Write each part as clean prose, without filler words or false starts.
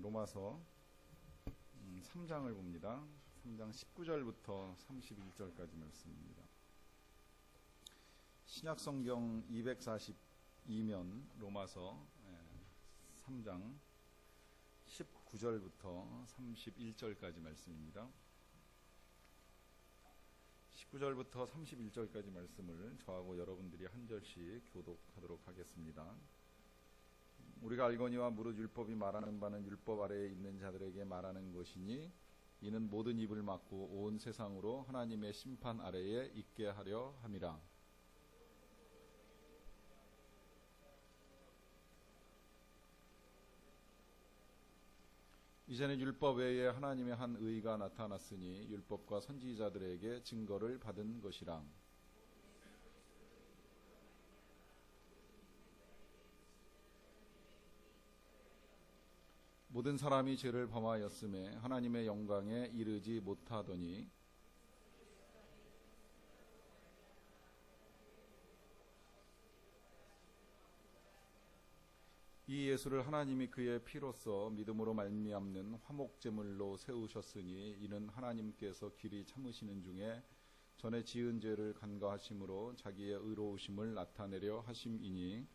로마서 3장을 봅니다. 3장 19절부터 31절까지 말씀입니다. 신약성경 242면 로마서 3장 19절부터 31절까지 말씀입니다. 19절부터 31절까지 말씀을 저하고 여러분들이 한 절씩 교독하도록 하겠습니다. 우리가 알거니와 무릇 율법이 말하는 바는 율법 아래에 있는 자들에게 말하는 것이니 이는 모든 입을 막고 온 세상으로 하나님의 심판 아래에 있게 하려 함이라. 이제는 율법 외에 하나님의 한 의가 나타났으니 율법과 선지자들에게 증거를 받은 것이라. 모든 사람이 죄를 범하였음에 하나님의 영광에 이르지 못하더니 이 예수를 하나님이 그의 피로써 믿음으로 말미암는 화목제물로 세우셨으니 이는 하나님께서 길이 참으시는 중에 전에 지은 죄를 간과하심으로 자기의 의로우심을 나타내려 하심이니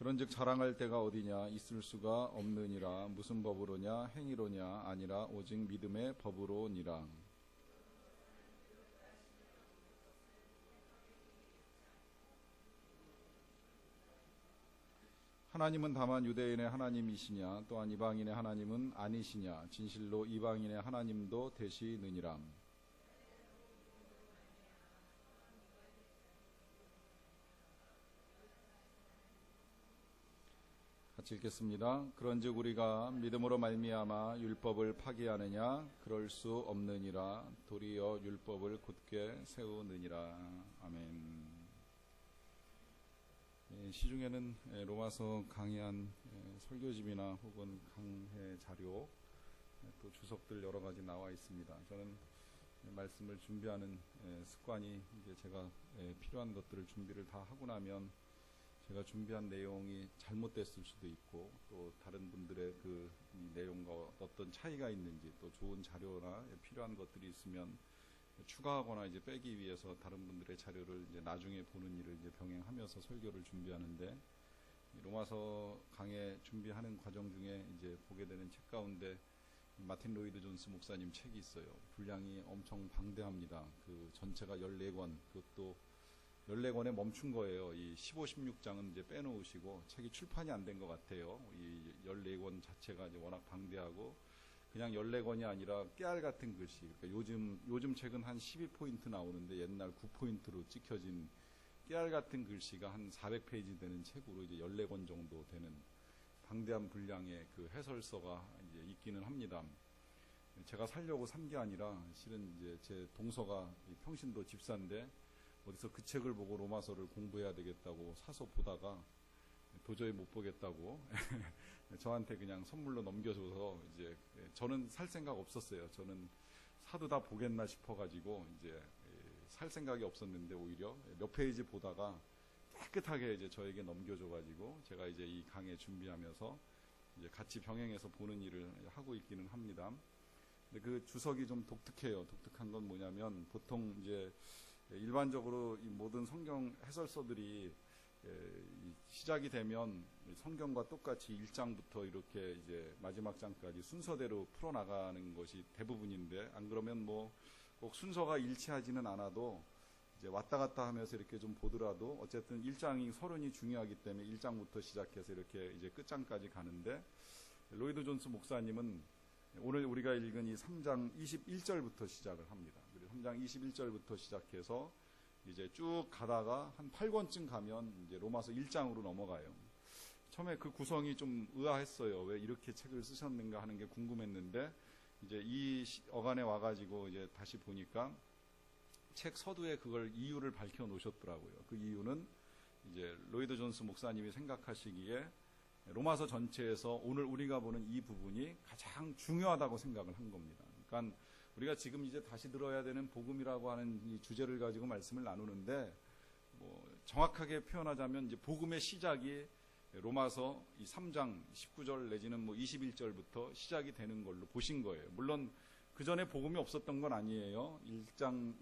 그런즉 자랑할 데가 어디냐 있을 수가 없느니라. 무슨 법으로냐 행위로냐 아니라 오직 믿음의 법으로니라. 하나님은 다만 유대인의 하나님이시냐 또한 이방인의 하나님은 아니시냐 진실로 이방인의 하나님도 되시느니라. 같이 읽겠습니다. 그런즉 우리가 믿음으로 말미암아 율법을 파기하느냐 그럴 수 없느니라. 도리어 율법을 굳게 세우느니라. 아멘. 시중에는 로마서 강의한 설교집이나 혹은 강해 자료 또 주석들 여러 가지 나와 있습니다. 저는 말씀을 준비하는 습관이 이제 제가 필요한 것들을 준비를 다 하고 나면 제가 준비한 내용이 잘못됐을 수도 있고 또 다른 분들의 그 내용과 어떤 차이가 있는지 또 좋은 자료나 필요한 것들이 있으면 추가하거나 이제 빼기 위해서 다른 분들의 자료를 이제 나중에 보는 일을 이제 병행하면서 설교를 준비하는데 로마서 강의 준비하는 과정 중에 이제 보게 되는 책 가운데 마틴 로이드 존스 목사님 책이 있어요. 분량이 엄청 방대합니다. 그 전체가 14권, 그것도 14권에 멈춘 거예요. 이 15, 16장은 이제 빼놓으시고 책이 출판이 안 된 것 같아요. 이 14권 자체가 이제 워낙 방대하고 그냥 14권이 아니라 깨알 같은 글씨. 그러니까 요즘 책은 한 12포인트 나오는데 옛날 9포인트로 찍혀진 깨알 같은 글씨가 한 400페이지 되는 책으로 이제 14권 정도 되는 방대한 분량의 그 해설서가 이제 있기는 합니다. 제가 살려고 산 게 아니라 실은 이제 제 동서가 평신도 집사인데 어디서 그 책을 보고 로마서를 공부해야 되겠다고 사서 보다가 도저히 못 보겠다고 저한테 그냥 선물로 넘겨줘서 이제 저는 살 생각 없었어요. 저는 사도 다 보겠나 싶어가지고 이제 살 생각이 없었는데 오히려 몇 페이지 보다가 깨끗하게 이제 저에게 넘겨줘가지고 제가 이제 이 강의 준비하면서 이제 같이 병행해서 보는 일을 하고 있기는 합니다. 근데 그 주석이 좀 독특해요. 독특한 건 뭐냐면 보통 이제 일반적으로 이 모든 성경 해설서들이 시작이 되면 성경과 똑같이 1장부터 이렇게 이제 마지막 장까지 순서대로 풀어나가는 것이 대부분인데 안 그러면 뭐 꼭 순서가 일치하지는 않아도 이제 왔다 갔다 하면서 이렇게 좀 보더라도 어쨌든 1장이 서론이 중요하기 때문에 1장부터 시작해서 이렇게 이제 끝장까지 가는데 로이드 존스 목사님은 오늘 우리가 읽은 이 3장 21절부터 시작을 합니다. 그리고 3장 21절부터 시작해서 이제 쭉 가다가 한 8권쯤 가면 이제 로마서 1장으로 넘어가요. 처음에 그 구성이 좀 의아했어요. 왜 이렇게 책을 쓰셨는가 하는 게 궁금했는데 이제 이 어간에 와가지고 이제 다시 보니까 책 서두에 그걸 이유를 밝혀 놓으셨더라고요. 그 이유는 이제 로이드 존스 목사님이 생각하시기에 로마서 전체에서 오늘 우리가 보는 이 부분이 가장 중요하다고 생각을 한 겁니다. 그러니까 우리가 지금 이제 다시 들어야 되는 복음이라고 하는 이 주제를 가지고 말씀을 나누는데 정확하게 표현하자면 이제 복음의 시작이 로마서 이 3장 19절 내지는 21절부터 시작이 되는 걸로 보신 거예요. 물론 그 전에 복음이 없었던 건 아니에요. 1장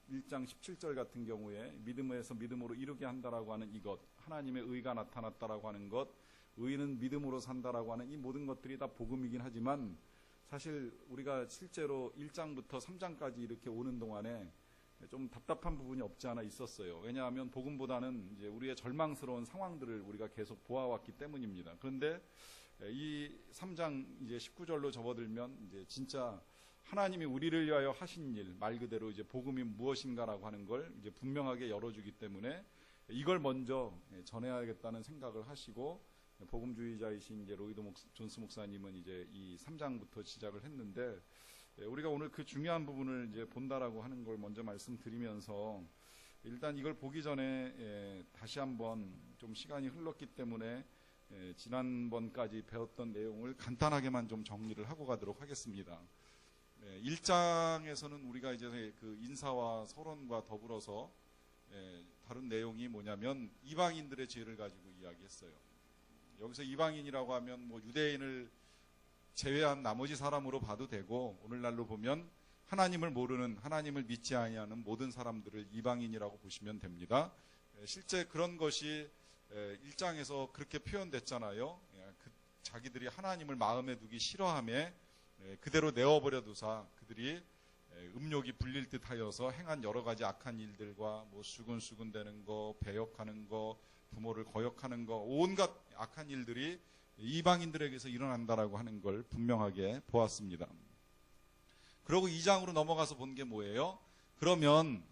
17절 같은 경우에 믿음에서 믿음으로 이루게 한다라고 하는 이것, 하나님의 의가 나타났다라고 하는 것, 의는 믿음으로 산다라고 하는 이 모든 것들이 다 복음이긴 하지만 사실 우리가 실제로 1장부터 3장까지 이렇게 오는 동안에 좀 답답한 부분이 없지 않아 있었어요. 왜냐하면 복음보다는 이제 우리의 절망스러운 상황들을 우리가 계속 보아왔기 때문입니다. 그런데 이 3장 이제 19절로 접어들면 이제 진짜 하나님이 우리를 위하여 하신 일, 말 그대로 이제 복음이 무엇인가라고 하는 걸 이제 분명하게 열어주기 때문에 이걸 먼저 전해야겠다는 생각을 하시고 복음주의자이신 이제 로이드 존스 목사님은 이제 이 3장부터 시작을 했는데 우리가 오늘 그 중요한 부분을 이제 본다라고 하는 걸 먼저 말씀드리면서 일단 이걸 보기 전에 다시 한번 좀 시간이 흘렀기 때문에 지난번까지 배웠던 내용을 간단하게만 좀 정리를 하고 가도록 하겠습니다. 1장에서는 우리가 이제 그 인사와 서론과 더불어서 다른 내용이 뭐냐면 이방인들의 죄를 가지고 이야기했어요. 여기서 이방인이라고 하면 유대인을 제외한 나머지 사람으로 봐도 되고 오늘날로 보면 하나님을 모르는, 하나님을 믿지 아니하는 모든 사람들을 이방인이라고 보시면 됩니다. 실제 그런 것이 1장에서 그렇게 표현됐잖아요. 자기들이 하나님을 마음에 두기 싫어함에 그대로 내어버려 두사 그들이 음욕이 불릴 듯 하여서 행한 여러 가지 악한 일들과 수군수군대는 거, 배역하는 거, 부모를 거역하는 거, 온갖 악한 일들이 이방인들에게서 일어난다라고 하는 걸 분명하게 보았습니다. 그러고 2장으로 넘어가서 본 게 뭐예요? 그러면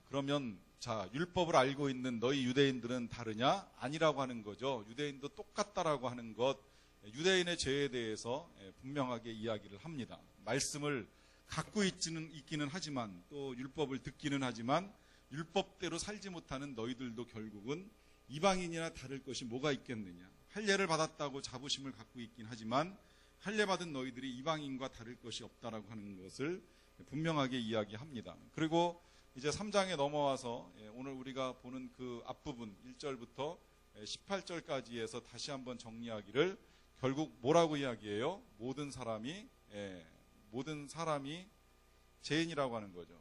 자, 율법을 알고 있는 너희 유대인들은 다르냐? 아니라고 하는 거죠. 유대인도 똑같다라고 하는 것, 유대인의 죄에 대해서 분명하게 이야기를 합니다. 말씀을 갖고 있기는 하지만 또 율법을 듣기는 하지만 율법대로 살지 못하는 너희들도 결국은 이방인이나 다를 것이 뭐가 있겠느냐. 할례를 받았다고 자부심을 갖고 있긴 하지만 할례 받은 너희들이 이방인과 다를 것이 없다라고 하는 것을 분명하게 이야기합니다. 그리고 이제 3장에 넘어와서 오늘 우리가 보는 그 앞부분 1절부터 18절까지 해서 다시 한번 정리하기를 결국 뭐라고 이야기해요? 모든 사람이 죄인이라고 하는 거죠.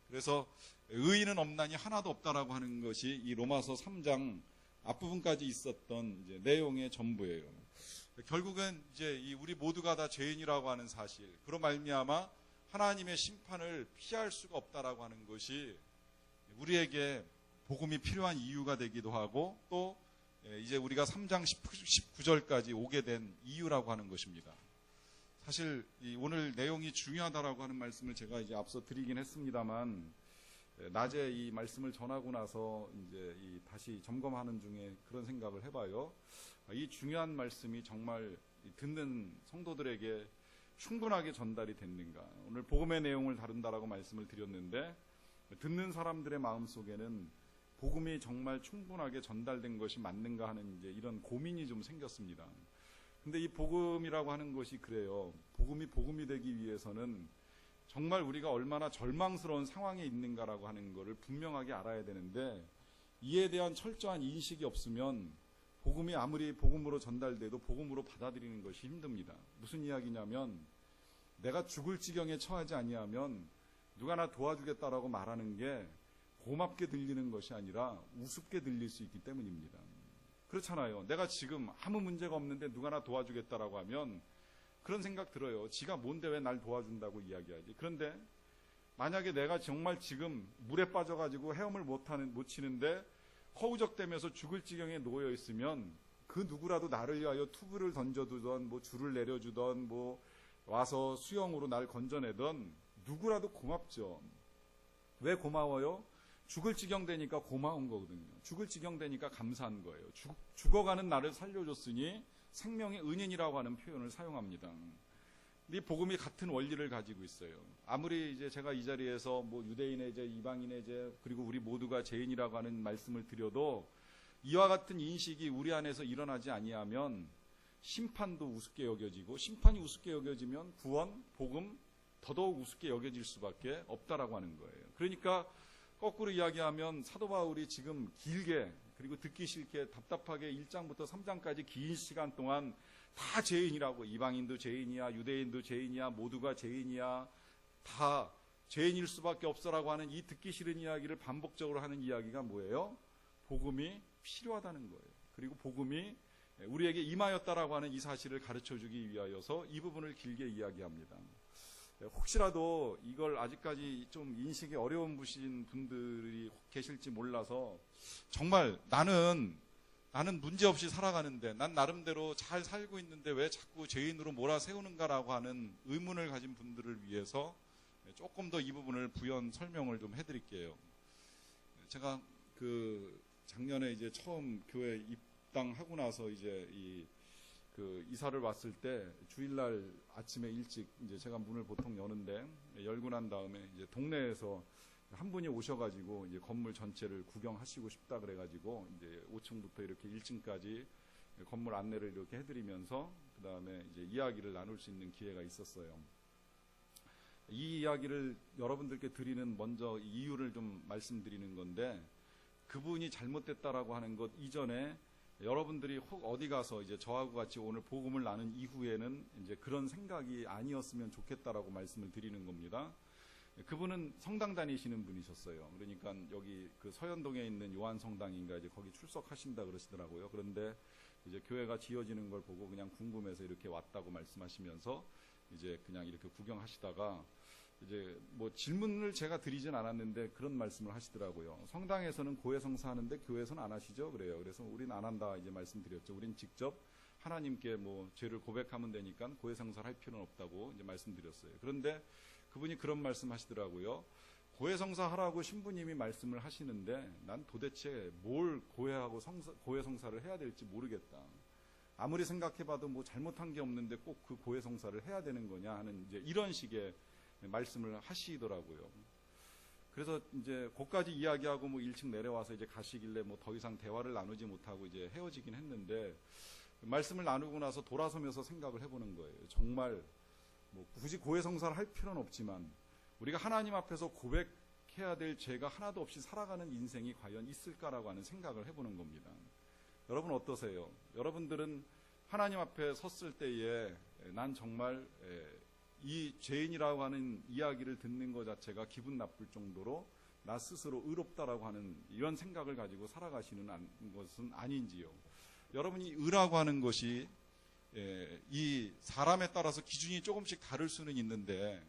그래서 의인은 없나니 하나도 없다라고 하는 것이 이 로마서 3장 앞부분까지 있었던 이제 내용의 전부예요. 결국은 이제 우리 모두가 다 죄인이라고 하는 사실, 그로 말미암아 하나님의 심판을 피할 수가 없다라고 하는 것이 우리에게 복음이 필요한 이유가 되기도 하고 또 이제 우리가 3장 19절까지 오게 된 이유라고 하는 것입니다. 사실 오늘 내용이 중요하다라고 하는 말씀을 제가 이제 앞서 드리긴 했습니다만 낮에 이 말씀을 전하고 나서 이제 다시 점검하는 중에 그런 생각을 해봐요. 이 중요한 말씀이 정말 듣는 성도들에게 충분하게 전달이 됐는가. 오늘 복음의 내용을 다룬다라고 말씀을 드렸는데 듣는 사람들의 마음 속에는 복음이 정말 충분하게 전달된 것이 맞는가 하는 이제 이런 고민이 좀 생겼습니다. 근데 이 복음이라고 하는 것이 그래요. 복음이 되기 위해서는 정말 우리가 얼마나 절망스러운 상황에 있는가라고 하는 것을 분명하게 알아야 되는데 이에 대한 철저한 인식이 없으면 복음이 아무리 복음으로 전달돼도 복음으로 받아들이는 것이 힘듭니다. 무슨 이야기냐면 내가 죽을 지경에 처하지 아니하면 누가 나 도와주겠다라고 말하는 게 고맙게 들리는 것이 아니라 우습게 들릴 수 있기 때문입니다. 그렇잖아요. 내가 지금 아무 문제가 없는데 누가 나 도와주겠다라고 하면 그런 생각 들어요. 지가 뭔데 왜 날 도와준다고 이야기하지. 그런데 만약에 내가 정말 지금 물에 빠져가지고 헤엄을 못 치는데 허우적대면서 죽을 지경에 놓여 있으면 그 누구라도 나를 위하여 투구를 던져두던 줄을 내려주던 와서 수영으로 날 건져내던 누구라도 고맙죠. 왜 고마워요? 죽을 지경 되니까 고마운 거거든요. 죽을 지경 되니까 감사한 거예요. 죽어가는 나를 살려줬으니 생명의 은인이라고 하는 표현을 사용합니다. 이 복음이 같은 원리를 가지고 있어요. 아무리 이제 제가 이 자리에서 유대인의 죄, 이방인의 죄, 그리고 우리 모두가 죄인이라고 하는 말씀을 드려도 이와 같은 인식이 우리 안에서 일어나지 아니하면 심판도 우습게 여겨지고 심판이 우습게 여겨지면 구원, 복음 더더욱 우습게 여겨질 수밖에 없다라고 하는 거예요. 그러니까 거꾸로 이야기하면 사도 바울이 지금 길게 그리고 듣기 싫게 답답하게 1장부터 3장까지 긴 시간 동안 다 죄인이라고, 이방인도 죄인이야, 유대인도 죄인이야, 모두가 죄인이야, 다 죄인일 수밖에 없어라고 하는 이 듣기 싫은 이야기를 반복적으로 하는 이야기가 뭐예요? 복음이 필요하다는 거예요. 그리고 복음이 우리에게 임하였다라고 하는 이 사실을 가르쳐주기 위하여서 이 부분을 길게 이야기합니다. 혹시라도 이걸 아직까지 좀 인식이 어려운 분들이 계실지 몰라서, 정말 나는 문제없이 살아가는데, 난 나름대로 잘 살고 있는데 왜 자꾸 죄인으로 몰아세우는가라고 하는 의문을 가진 분들을 위해서 조금 더 이 부분을 부연 설명을 좀 해드릴게요. 제가 작년에 이제 처음 교회 입당하고 나서 이제 이사를 왔을 때 주일날 아침에 일찍 이제 제가 문을 보통 여는데, 열고 난 다음에 이제 동네에서 한 분이 오셔가지고 이제 건물 전체를 구경하시고 싶다 그래가지고 이제 5층부터 이렇게 1층까지 건물 안내를 이렇게 해드리면서 그 다음에 이제 이야기를 나눌 수 있는 기회가 있었어요. 이 이야기를 여러분들께 드리는 먼저 이유를 좀 말씀드리는 건데, 그분이 잘못됐다라고 하는 것 이전에 여러분들이 혹 어디 가서 이제 저하고 같이 오늘 복음을 나눈 이후에는 이제 그런 생각이 아니었으면 좋겠다라고 말씀을 드리는 겁니다. 그분은 성당 다니시는 분이셨어요. 그러니까 여기 서현동에 있는 요한성당인가 이제 거기 출석하신다 그러시더라고요. 그런데 이제 교회가 지어지는 걸 보고 그냥 궁금해서 이렇게 왔다고 말씀하시면서 이제 그냥 이렇게 구경하시다가 이제 뭐 질문을 제가 드리진 않았는데 그런 말씀을 하시더라고요. 성당에서는 고해성사 하는데 교회에서는 안 하시죠? 그래요. 그래서 우린 안 한다 이제 말씀드렸죠. 우린 직접 하나님께 뭐 죄를 고백하면 되니까 고해성사를 할 필요는 없다고 이제 말씀드렸어요. 그런데 그분이 그런 말씀 하시더라고요. 고해성사 하라고 신부님이 말씀을 하시는데 난 도대체 뭘 고해하고 고해성사를 해야 될지 모르겠다. 아무리 생각해봐도 뭐 잘못한 게 없는데 꼭 그 고해성사를 해야 되는 거냐 하는 이제 이런 식의 말씀을 하시더라고요. 그래서 이제 거기까지 이야기하고 뭐 1층 내려와서 이제 가시길래 뭐 더 이상 대화를 나누지 못하고 이제 헤어지긴 했는데, 말씀을 나누고 나서 돌아서면서 생각을 해보는 거예요. 정말 뭐 굳이 고해성사를 할 필요는 없지만 우리가 하나님 앞에서 고백해야 될 죄가 하나도 없이 살아가는 인생이 과연 있을까라고 하는 생각을 해보는 겁니다. 여러분 어떠세요? 여러분들은 하나님 앞에 섰을 때에 난 정말 이 죄인이라고 하는 이야기를 듣는 것 자체가 기분 나쁠 정도로 나 스스로 의롭다라고 하는 이런 생각을 가지고 살아가시는 것은 아닌지요. 여러분이 의라고 하는 것이 이 사람에 따라서 기준이 조금씩 다를 수는 있는데,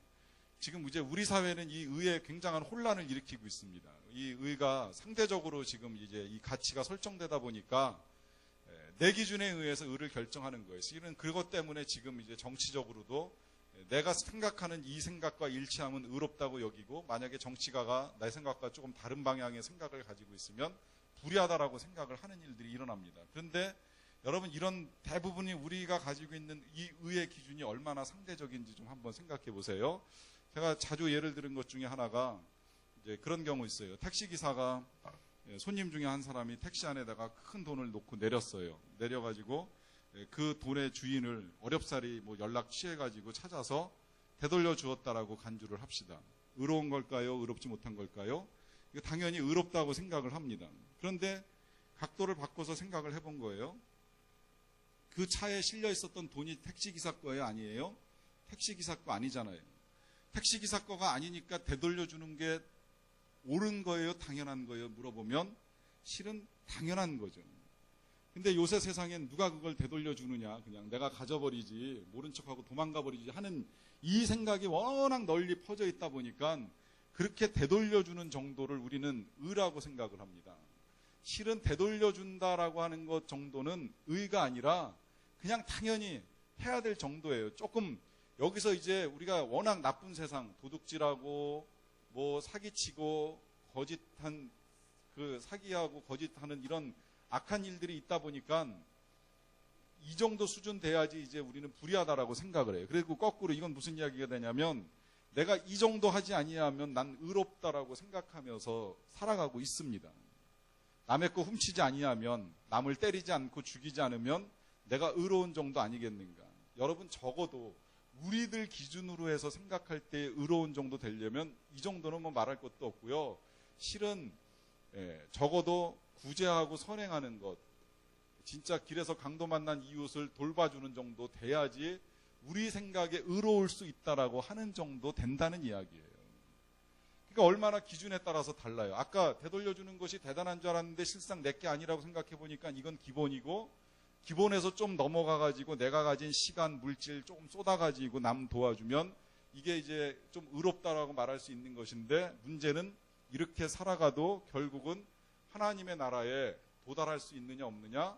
지금 이제 우리 사회는 이 의에 굉장한 혼란을 일으키고 있습니다. 이 의가 상대적으로 지금 이제 이 가치가 설정되다 보니까 내 기준에 의해서 의를 결정하는 거예요. 실은 그것 때문에 지금 이제 정치적으로도 내가 생각하는 이 생각과 일치하면 의롭다고 여기고, 만약에 정치가가 내 생각과 조금 다른 방향의 생각을 가지고 있으면 불의하다라고 생각을 하는 일들이 일어납니다. 그런데 여러분, 이런 대부분이 우리가 가지고 있는 이 의의 기준이 얼마나 상대적인지 좀 한번 생각해 보세요. 제가 자주 예를 들은 것 중에 하나가 이제 그런 경우 있어요. 택시기사가 손님 중에 한 사람이 택시 안에다가 큰 돈을 놓고 내렸어요. 내려가지고 그 돈의 주인을 어렵사리 뭐 연락 취해가지고 찾아서 되돌려 주었다라고 간주를 합시다. 의로운 걸까요? 의롭지 못한 걸까요? 이거 당연히 의롭다고 생각을 합니다. 그런데 각도를 바꿔서 생각을 해본 거예요. 그 차에 실려 있었던 돈이 택시기사 거예요? 아니에요? 택시기사 거 아니잖아요. 택시기사 거가 아니니까 되돌려 주는 게 옳은 거예요? 당연한 거예요? 물어보면 실은 당연한 거죠. 근데 요새 세상엔 누가 그걸 되돌려 주느냐, 그냥 내가 가져버리지, 모른 척하고 도망가 버리지 하는 이 생각이 워낙 널리 퍼져 있다 보니까 그렇게 되돌려 주는 정도를 우리는 의라고 생각을 합니다. 실은 되돌려 준다라고 하는 것 정도는 의가 아니라 그냥 당연히 해야 될 정도예요. 조금 여기서 이제 우리가 워낙 나쁜 세상, 도둑질하고 뭐 사기치고 거짓한 사기하고 거짓하는 이런 악한 일들이 있다 보니까 이 정도 수준 돼야지 이제 우리는 불의하다라고 생각을 해요. 그리고 거꾸로 이건 무슨 이야기가 되냐면, 내가 이 정도 하지 아니하면 난 의롭다라고 생각하면서 살아가고 있습니다. 남의 거 훔치지 아니하면, 남을 때리지 않고 죽이지 않으면 내가 의로운 정도 아니겠는가. 여러분, 적어도 우리들 기준으로 해서 생각할 때 의로운 정도 되려면 이 정도는 뭐 말할 것도 없고요. 실은 적어도 구제하고 선행하는 것, 진짜 길에서 강도 만난 이웃을 돌봐주는 정도 돼야지 우리 생각에 의로울 수 있다라고 하는 정도 된다는 이야기예요. 그러니까 얼마나 기준에 따라서 달라요. 아까 되돌려주는 것이 대단한 줄 알았는데 실상 내게 아니라고 생각해 보니까 이건 기본이고, 기본에서 좀 넘어가가지고 내가 가진 시간, 물질 조금 쏟아가지고 남 도와주면 이게 이제 좀 의롭다라고 말할 수 있는 것인데, 문제는 이렇게 살아가도 결국은 하나님의 나라에 도달할 수 있느냐 없느냐?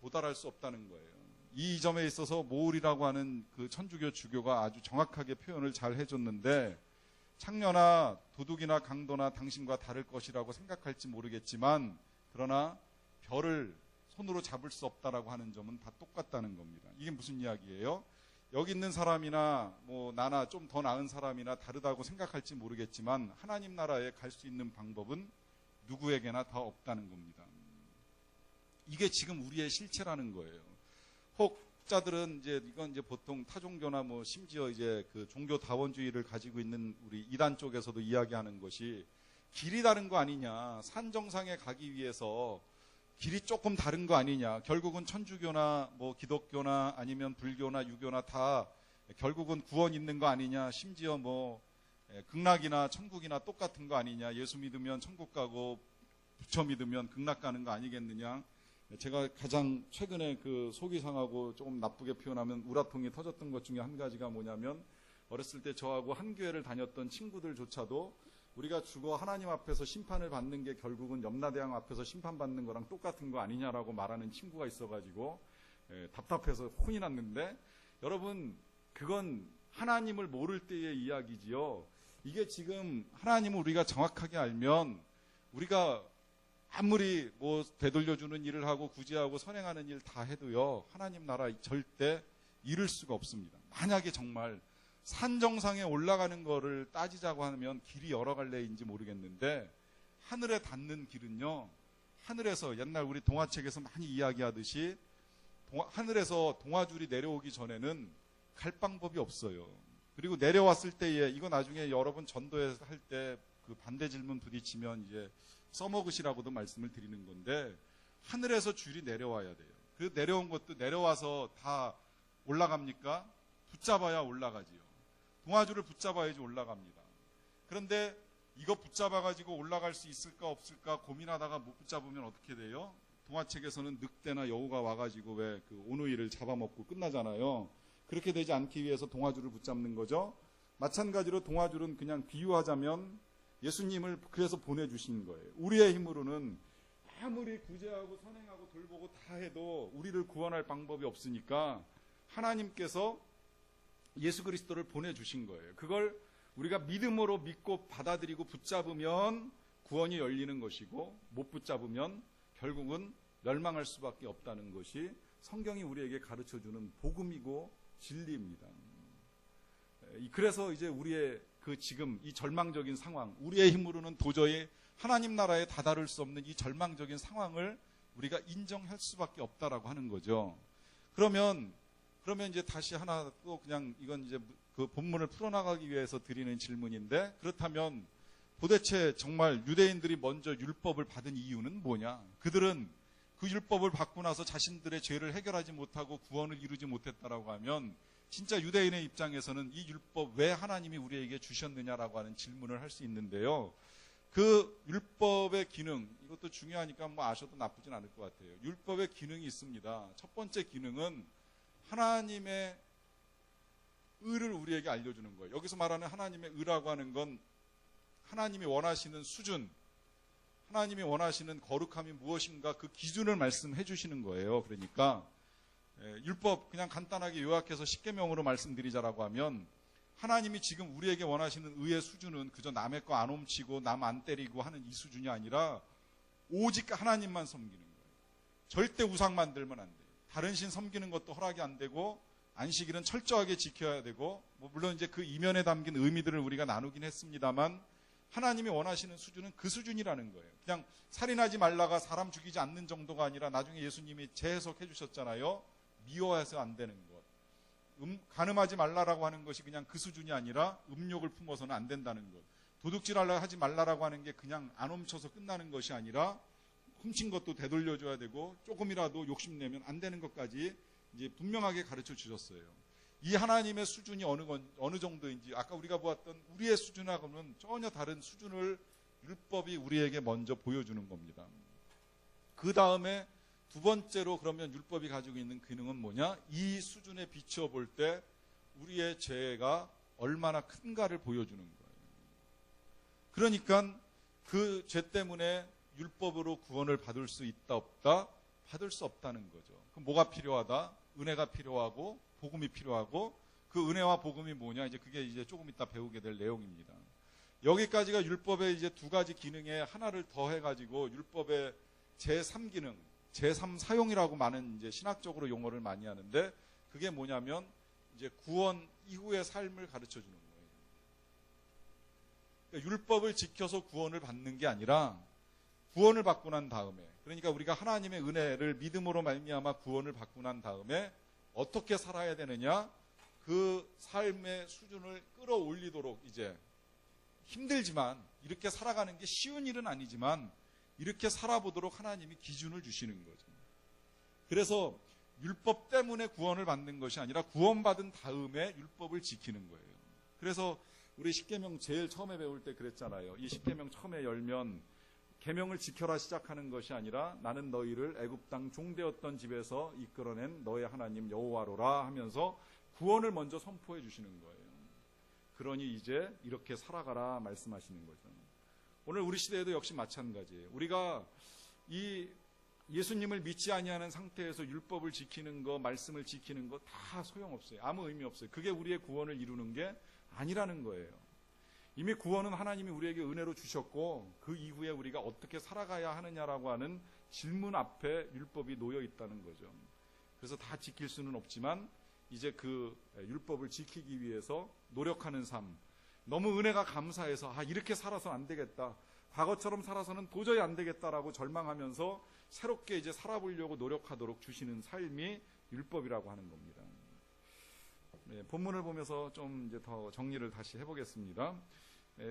도달할 수 없다는 거예요. 이 점에 있어서 모울이라고 하는 그 천주교 주교가 아주 정확하게 표현을 잘 해줬는데, 창녀나 도둑이나 강도나 당신과 다를 것이라고 생각할지 모르겠지만, 그러나 별을 손으로 잡을 수 없다라고 하는 점은 다 똑같다는 겁니다. 이게 무슨 이야기예요? 여기 있는 사람이나 뭐 나나 좀 더 나은 사람이나 다르다고 생각할지 모르겠지만 하나님 나라에 갈 수 있는 방법은 누구에게나 다 없다는 겁니다. 이게 지금 우리의 실체라는 거예요. 혹자들은 이건 보통 타종교나 뭐 심지어 이제 그 종교 다원주의를 가지고 있는 우리 이단 쪽에서도 이야기하는 것이 길이 다른 거 아니냐, 산 정상에 가기 위해서 길이 조금 다른 거 아니냐, 결국은 천주교나 뭐 기독교나 아니면 불교나 유교나 다 결국은 구원 있는 거 아니냐, 심지어 뭐 극락이나 천국이나 똑같은 거 아니냐, 예수 믿으면 천국 가고 부처 믿으면 극락 가는 거 아니겠느냐. 제가 가장 최근에 그 속이 상하고 조금 나쁘게 표현하면 우라통이 터졌던 것 중에 한 가지가 뭐냐면, 어렸을 때 저하고 한 교회를 다녔던 친구들조차도 우리가 죽어 하나님 앞에서 심판을 받는 게 결국은 염라대왕 앞에서 심판받는 거랑 똑같은 거 아니냐라고 말하는 친구가 있어가지고 답답해서 혼이 났는데, 여러분 그건 하나님을 모를 때의 이야기지요. 이게 지금 하나님을 우리가 정확하게 알면 우리가 아무리 뭐 되돌려주는 일을 하고 구제하고 선행하는 일 다 해도요, 하나님 나라 절대 이룰 수가 없습니다. 만약에 정말 산 정상에 올라가는 거를 따지자고 하면 길이 여러 갈래인지 모르겠는데, 하늘에 닿는 길은요, 하늘에서 옛날 우리 동화책에서 많이 이야기하듯이 하늘에서 동화줄이 내려오기 전에는 갈 방법이 없어요. 그리고 내려왔을 때에, 이거 나중에 여러분 전도회 할 때 그 반대 질문 부딪히면 이제 써먹으시라고도 말씀을 드리는 건데, 하늘에서 줄이 내려와야 돼요. 그 내려온 것도 내려와서 다 올라갑니까? 붙잡아야 올라가지요. 동아줄을 붙잡아야지 올라갑니다. 그런데 이거 붙잡아가지고 올라갈 수 있을까 없을까 고민하다가 못 붙잡으면 어떻게 돼요? 동화책에서는 늑대나 여우가 와가지고 왜 그 오누이를 잡아먹고 끝나잖아요. 그렇게 되지 않기 위해서 동아줄을 붙잡는 거죠. 마찬가지로 동아줄은 그냥 비유하자면 예수님을 그래서 보내주신 거예요. 우리의 힘으로는 아무리 구제하고 선행하고 돌보고 다 해도 우리를 구원할 방법이 없으니까 하나님께서 예수 그리스도를 보내주신 거예요. 그걸 우리가 믿음으로 믿고 받아들이고 붙잡으면 구원이 열리는 것이고, 못 붙잡으면 결국은 멸망할 수밖에 없다는 것이 성경이 우리에게 가르쳐주는 복음이고 진리입니다. 그래서 이제 우리의 그 지금 이 절망적인 상황, 우리의 힘으로는 도저히 하나님 나라에 다다를 수 없는 이 절망적인 상황을 우리가 인정할 수밖에 없다라고 하는 거죠. 그러면 이제 다시 하나 또 그냥 이건 이제 그 본문을 풀어나가기 위해서 드리는 질문인데, 그렇다면 도대체 정말 유대인들이 먼저 율법을 받은 이유는 뭐냐? 그들은 그 율법을 받고 나서 자신들의 죄를 해결하지 못하고 구원을 이루지 못했다라고 하면, 진짜 유대인의 입장에서는 이 율법 왜 하나님이 우리에게 주셨느냐라고 하는 질문을 할 수 있는데요. 그 율법의 기능, 이것도 중요하니까 뭐 아셔도 나쁘진 않을 것 같아요. 율법의 기능이 있습니다. 첫 번째 기능은 하나님의 의를 우리에게 알려주는 거예요. 여기서 말하는 하나님의 의라고 하는 건 하나님이 원하시는 수준, 하나님이 원하시는 거룩함이 무엇인가 그 기준을 말씀해 주시는 거예요. 그러니까 율법 그냥 간단하게 요약해서 십계명으로 말씀드리자라고 하면, 하나님이 지금 우리에게 원하시는 의의 수준은 그저 남의 거 안 훔치고 남 안 때리고 하는 이 수준이 아니라 오직 하나님만 섬기는 거예요. 절대 우상 만들면 안 돼요. 다른 신 섬기는 것도 허락이 안 되고, 안식일은 철저하게 지켜야 되고, 뭐 물론 이제 그 이면에 담긴 의미들을 우리가 나누긴 했습니다만, 하나님이 원하시는 수준은 그 수준이라는 거예요. 그냥 살인하지 말라가 사람 죽이지 않는 정도가 아니라, 나중에 예수님이 재해석해 주셨잖아요. 미워해서 안 되는 것. 간음하지 말라라고 하는 것이 그냥 그 수준이 아니라 음욕을 품어서는 안 된다는 것. 도둑질하려 하지 말라라고 하는 게 그냥 안 훔쳐서 끝나는 것이 아니라 훔친 것도 되돌려줘야 되고 조금이라도 욕심내면 안 되는 것까지 이제 분명하게 가르쳐 주셨어요. 이 하나님의 수준이 어느 정도인지 아까 우리가 보았던 우리의 수준하고는 전혀 다른 수준을 율법이 우리에게 먼저 보여주는 겁니다. 그 다음에 두 번째로 그러면 율법이 가지고 있는 기능은 뭐냐? 이 수준에 비추어 볼 때 우리의 죄가 얼마나 큰가를 보여주는 거예요. 그러니까 그 죄 때문에 율법으로 구원을 받을 수 있다 없다? 받을 수 없다는 거죠. 그럼 뭐가 필요하다? 은혜가 필요하고 복음이 필요하고 그 은혜와 복음이 뭐냐? 이제 그게 이제 조금 이따 배우게 될 내용입니다. 여기까지가 율법의 이제 두 가지 기능에 하나를 더 해가지고 율법의 제3기능, 제3사용이라고 많은 이제 신학적으로 용어를 많이 하는데 그게 뭐냐면 이제 구원 이후의 삶을 가르쳐 주는 거예요. 그러니까 율법을 지켜서 구원을 받는 게 아니라 구원을 받고 난 다음에 그러니까 우리가 하나님의 은혜를 믿음으로 말미암아 구원을 받고 난 다음에 어떻게 살아야 되느냐 그 삶의 수준을 끌어올리도록 이제 힘들지만 이렇게 살아가는 게 쉬운 일은 아니지만 이렇게 살아보도록 하나님이 기준을 주시는 거죠. 그래서 율법 때문에 구원을 받는 것이 아니라 구원받은 다음에 율법을 지키는 거예요. 그래서 우리 십계명 제일 처음에 배울 때 그랬잖아요. 이 십계명 처음에 열면 계명을 지켜라 시작하는 것이 아니라 나는 너희를 애굽 땅 종되었던 집에서 이끌어낸 너의 하나님 여호와로라 하면서 구원을 먼저 선포해 주시는 거예요. 그러니 이제 이렇게 살아가라 말씀하시는 거죠. 오늘 우리 시대에도 역시 마찬가지예요. 우리가 이 예수님을 믿지 아니하는 상태에서 율법을 지키는 거, 말씀을 지키는 거 다 소용없어요. 아무 의미 없어요. 그게 우리의 구원을 이루는 게 아니라는 거예요. 이미 구원은 하나님이 우리에게 은혜로 주셨고 그 이후에 우리가 어떻게 살아가야 하느냐라고 하는 질문 앞에 율법이 놓여 있다는 거죠. 그래서 다 지킬 수는 없지만 이제 그 율법을 지키기 위해서 노력하는 삶, 너무 은혜가 감사해서 이렇게 살아서 안 되겠다, 과거처럼 살아서는 도저히 안 되겠다라고 절망하면서 새롭게 이제 살아보려고 노력하도록 주시는 삶이 율법이라고 하는 겁니다. 네, 본문을 보면서 좀 이제 더 정리를 다시 해보겠습니다.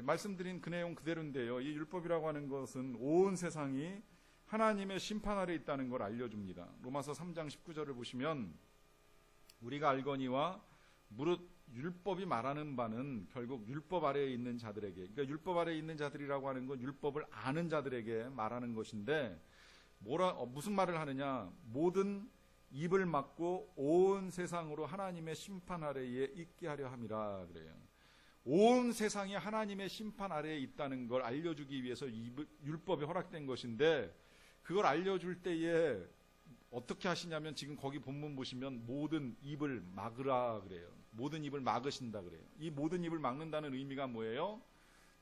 말씀드린 그 내용 그대로인데요. 이 율법이라고 하는 것은 온 세상이 하나님의 심판 아래 있다는 걸 알려줍니다. 로마서 3장 19절을 보시면 우리가 알거니와 무릇 율법이 말하는 바는 결국 율법 아래에 있는 자들에게, 그러니까 율법 아래에 있는 자들이라고 하는 건 율법을 아는 자들에게 말하는 것인데 무슨 말을 하느냐? 모든 입을 막고 온 세상으로 하나님의 심판 아래에 있게 하려 함이라 그래요. 온 세상이 하나님의 심판 아래에 있다는 걸 알려주기 위해서 율법이 허락된 것인데 그걸 알려줄 때에 어떻게 하시냐면 지금 거기 본문 보시면 모든 입을 막으라 그래요. 모든 입을 막으신다 그래요. 이 모든 입을 막는다는 의미가 뭐예요?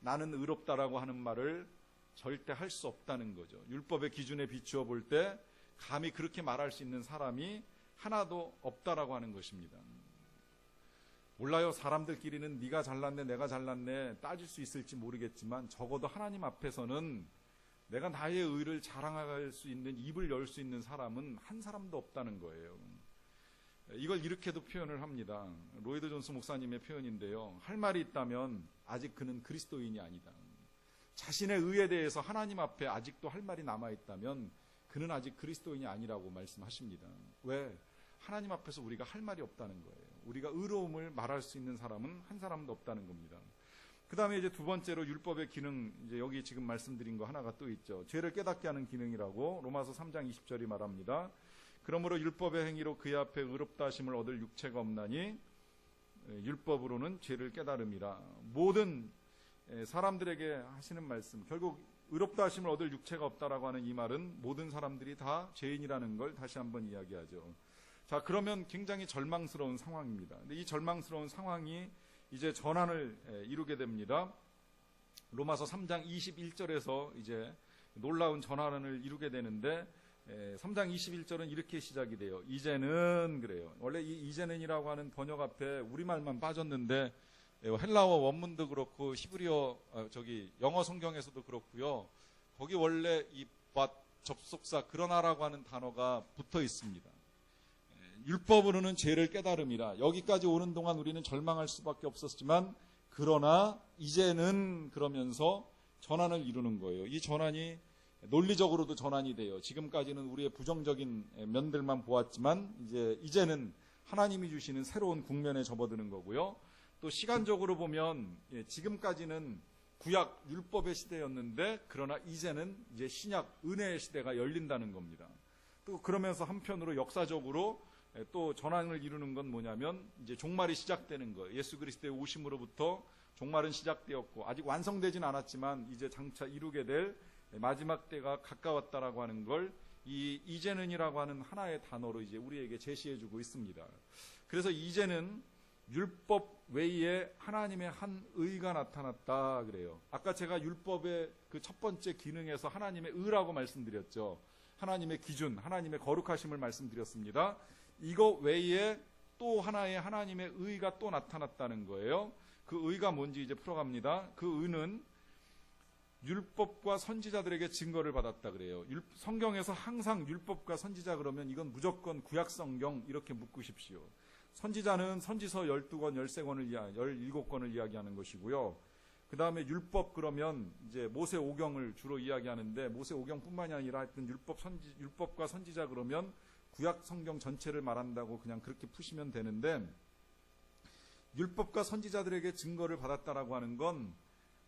나는 의롭다라고 하는 말을 절대 할 수 없다는 거죠. 율법의 기준에 비추어 볼 때 감히 그렇게 말할 수 있는 사람이 하나도 없다라고 하는 것입니다. 몰라요. 사람들끼리는 네가 잘났네 내가 잘났네 따질 수 있을지 모르겠지만 적어도 하나님 앞에서는 내가 나의 의를 자랑할 수 있는 입을 열 수 있는 사람은 한 사람도 없다는 거예요. 이걸 이렇게도 표현을 합니다. 로이드 존스 목사님의 표현인데요. 할 말이 있다면 아직 그는 그리스도인이 아니다. 자신의 의에 대해서 하나님 앞에 아직도 할 말이 남아있다면 그는 아직 그리스도인이 아니라고 말씀하십니다. 왜? 하나님 앞에서 우리가 할 말이 없다는 거예요. 우리가 의로움을 말할 수 있는 사람은 한 사람도 없다는 겁니다. 그 다음에 이제 두 번째로 율법의 기능, 이제 여기 지금 말씀드린 거 하나가 또 있죠. 죄를 깨닫게 하는 기능이라고 로마서 3장 20절이 말합니다. 그러므로 율법의 행위로 그의 앞에 의롭다 하심을 얻을 육체가 없나니 율법으로는 죄를 깨달음이라. 모든 사람들에게 하시는 말씀, 결국 의롭다 하심을 얻을 육체가 없다라고 하는 이 말은 모든 사람들이 다 죄인이라는 걸 다시 한번 이야기하죠. 자, 그러면 굉장히 절망스러운 상황입니다. 근데 이 절망스러운 상황이 이제 전환을 이루게 됩니다. 로마서 3장 21절에서 이제 놀라운 전환을 이루게 되는데 3장 21절은 이렇게 시작이 돼요. 이제는 그래요. 원래 이 이제는이라고 하는 번역 앞에 우리말만 빠졌는데 헬라어 원문도 그렇고 히브리어 영어 성경에서도 그렇고요. 거기 원래 이 접속사 그러나라고 하는 단어가 붙어 있습니다. 율법으로는 죄를 깨달음이라. 여기까지 오는 동안 우리는 절망할 수밖에 없었지만 그러나 이제는 그러면서 전환을 이루는 거예요. 이 전환이 논리적으로도 전환이 돼요. 지금까지는 우리의 부정적인 면들만 보았지만 이제는 하나님이 주시는 새로운 국면에 접어드는 거고요. 또 시간적으로 보면 지금까지는 구약 율법의 시대였는데 그러나 이제는 이제 신약 은혜의 시대가 열린다는 겁니다. 또 그러면서 한편으로 역사적으로 또 전환을 이루는 건 뭐냐면 이제 종말이 시작되는 거예요. 예수 그리스도의 오심으로부터 종말은 시작되었고 아직 완성되진 않았지만 이제 장차 이루게 될 마지막 때가 가까웠다라고 하는 걸 이 이제는이라고 하는 하나의 단어로 이제 우리에게 제시해주고 있습니다. 그래서 이제는 율법 외에 하나님의 한 의가 나타났다 그래요. 아까 제가 율법의 그 첫 번째 기능에서 하나님의 의라고 말씀드렸죠. 하나님의 기준, 하나님의 거룩하심을 말씀드렸습니다. 이거 외에 또 하나의 하나님의 의가 또 나타났다는 거예요. 그 의가 뭔지 이제 풀어갑니다. 그 의는 율법과 선지자들에게 증거를 받았다 그래요. 성경에서 항상 율법과 선지자 그러면 이건 무조건 구약 성경 이렇게 묶으십시오. 선지자는 선지서 12권, 17권을 이야기하는 것이고요. 그 다음에 율법 그러면 이제 모세 오경을 주로 이야기하는데 모세 오경뿐만이 아니라 하여튼 율법과 선지자 그러면 구약 성경 전체를 말한다고 그냥 그렇게 푸시면 되는데 율법과 선지자들에게 증거를 받았다라고 하는 건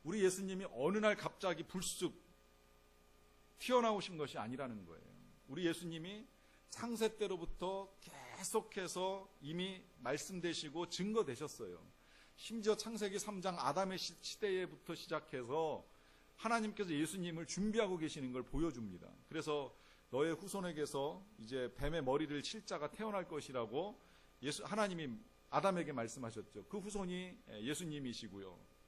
우리 예수님이 어느 날 갑자기 불쑥 튀어나오신 것이 아니라는 거예요. 우리 예수님이 창세 때로부터 계속해서 이미 말씀되시고 증거되셨어요. 심지어 창세기 3장 아담의 시대부터 시작해서 하나님께서 예수님을 준비하고 계시는 걸 보여줍니다. 그래서 너의 후손에게서 이제 뱀의 머리를 칠 자가 태어날 것이라고 하나님이 아담에게 말씀하셨죠. 그 후손이 예수님이시고요.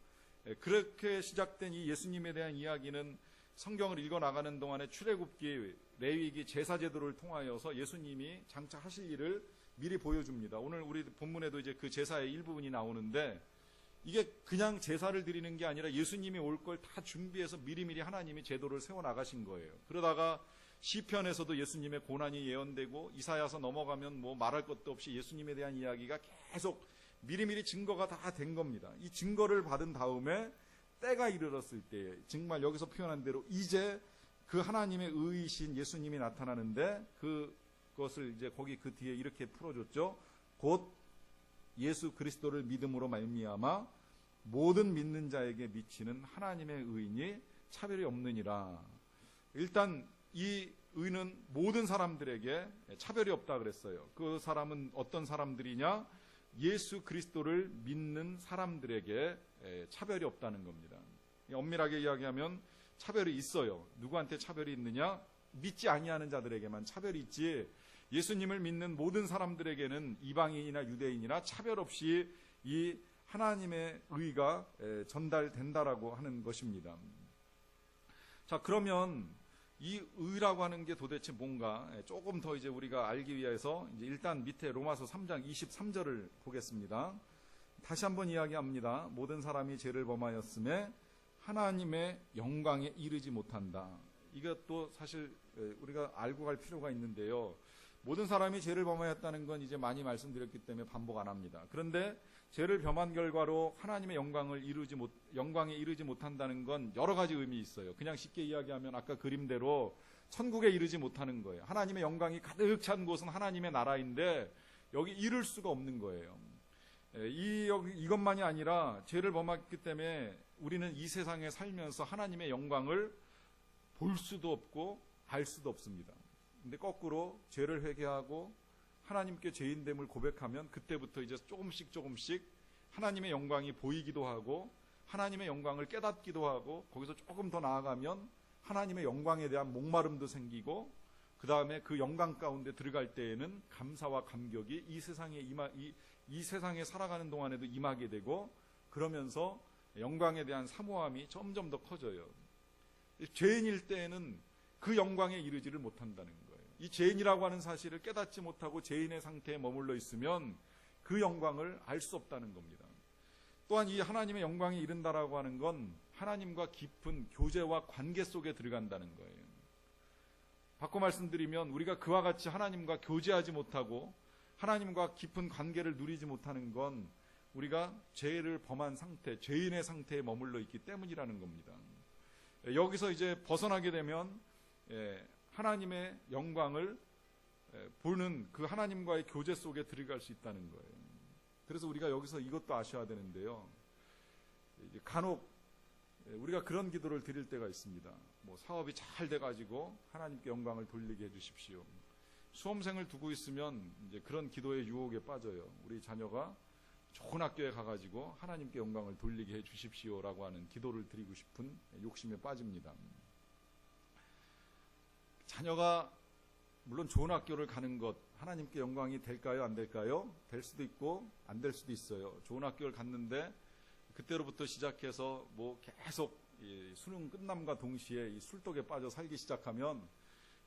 그렇게 시작된 이 예수님에 대한 이야기는 성경을 읽어나가는 동안에 출애굽기, 레위기, 제사제도를 통하여서 예수님이 장차 하실 일을 미리 보여줍니다. 오늘 우리 본문에도 이제 그 제사의 일부분이 나오는데 이게 그냥 제사를 드리는 게 아니라 예수님이 올 걸 다 준비해서 미리미리 하나님이 제도를 세워나가신 거예요. 그러다가 시편에서도 예수님의 고난이 예언되고 이사야서 넘어가면 뭐 말할 것도 없이 예수님에 대한 이야기가 계속 미리미리 증거가 다 된 겁니다. 이 증거를 받은 다음에 때가 이르렀을 때 정말 여기서 표현한 대로 이제 그 하나님의 의이신 예수님이 나타나는데 그것을 이제 거기 그 뒤에 이렇게 풀어줬죠. 곧 예수 그리스도를 믿음으로 말미암아 모든 믿는 자에게 미치는 하나님의 의인이 차별이 없느니라. 일단 이 의는 모든 사람들에게 차별이 없다 그랬어요. 그 사람은 어떤 사람들이냐? 예수 그리스도를 믿는 사람들에게 차별이 없다는 겁니다. 엄밀하게 이야기하면 차별이 있어요. 누구한테 차별이 있느냐? 믿지 아니하는 자들에게만 차별이 있지 예수님을 믿는 모든 사람들에게는 이방인이나 유대인이나 차별 없이 이 하나님의 의가 전달된다라고 하는 것입니다. 자, 그러면 이 의라고 하는 게 도대체 뭔가 조금 더 이제 우리가 알기 위해서 이제 일단 밑에 로마서 3장 23절을 보겠습니다. 다시 한번 이야기합니다. 모든 사람이 죄를 범하였음에 하나님의 영광에 이르지 못한다. 이것도 사실 우리가 알고 갈 필요가 있는데요. 모든 사람이 죄를 범하였다는 건 이제 많이 말씀드렸기 때문에 반복 안 합니다. 그런데 죄를 범한 결과로 하나님의 영광에 이르지 못한다는 건 여러 가지 의미 있어요. 그냥 쉽게 이야기하면 아까 그림대로 천국에 이르지 못하는 거예요. 하나님의 영광이 가득 찬 곳은 하나님의 나라인데 여기 이룰 수가 없는 거예요. 이것만이 아니라 죄를 범했기 때문에 우리는 이 세상에 살면서 하나님의 영광을 볼 수도 없고 알 수도 없습니다. 근데 거꾸로 죄를 회개하고 하나님께 죄인됨을 고백하면 그때부터 이제 조금씩 하나님의 영광이 보이기도 하고 하나님의 영광을 깨닫기도 하고 거기서 조금 더 나아가면 하나님의 영광에 대한 목마름도 생기고 그 다음에 그 영광 가운데 들어갈 때에는 감사와 감격이 이 세상에 살아가는 동안에도 임하게 되고 그러면서 영광에 대한 사모함이 점점 더 커져요. 죄인일 때에는 그 영광에 이르지를 못한다는 거예요. 이 죄인이라고 하는 사실을 깨닫지 못하고 죄인의 상태에 머물러 있으면 그 영광을 알 수 없다는 겁니다. 또한 이 하나님의 영광에 이른다라고 하는 건 하나님과 깊은 교제와 관계 속에 들어간다는 거예요. 바꿔 말씀드리면 우리가 그와 같이 하나님과 교제하지 못하고 하나님과 깊은 관계를 누리지 못하는 건 우리가 죄를 범한 상태, 죄인의 상태에 머물러 있기 때문이라는 겁니다. 여기서 이제 벗어나게 되면 하나님의 영광을 보는 그 하나님과의 교제 속에 들어갈 수 있다는 거예요. 그래서 우리가 여기서 이것도 아셔야 되는데요. 간혹 우리가 그런 기도를 드릴 때가 있습니다. 뭐 사업이 잘 돼가지고 하나님께 영광을 돌리게 해주십시오. 수험생을 두고 있으면 이제 그런 기도의 유혹에 빠져요. 우리 자녀가 좋은 학교에 가가지고 하나님께 영광을 돌리게 해주십시오라고 하는 기도를 드리고 싶은 욕심에 빠집니다. 자녀가 물론 좋은 학교를 가는 것 하나님께 영광이 될까요? 안 될까요? 될 수도 있고 안 될 수도 있어요. 좋은 학교를 갔는데 그때로부터 시작해서 뭐 계속 수능 끝남과 동시에 이 술독에 빠져 살기 시작하면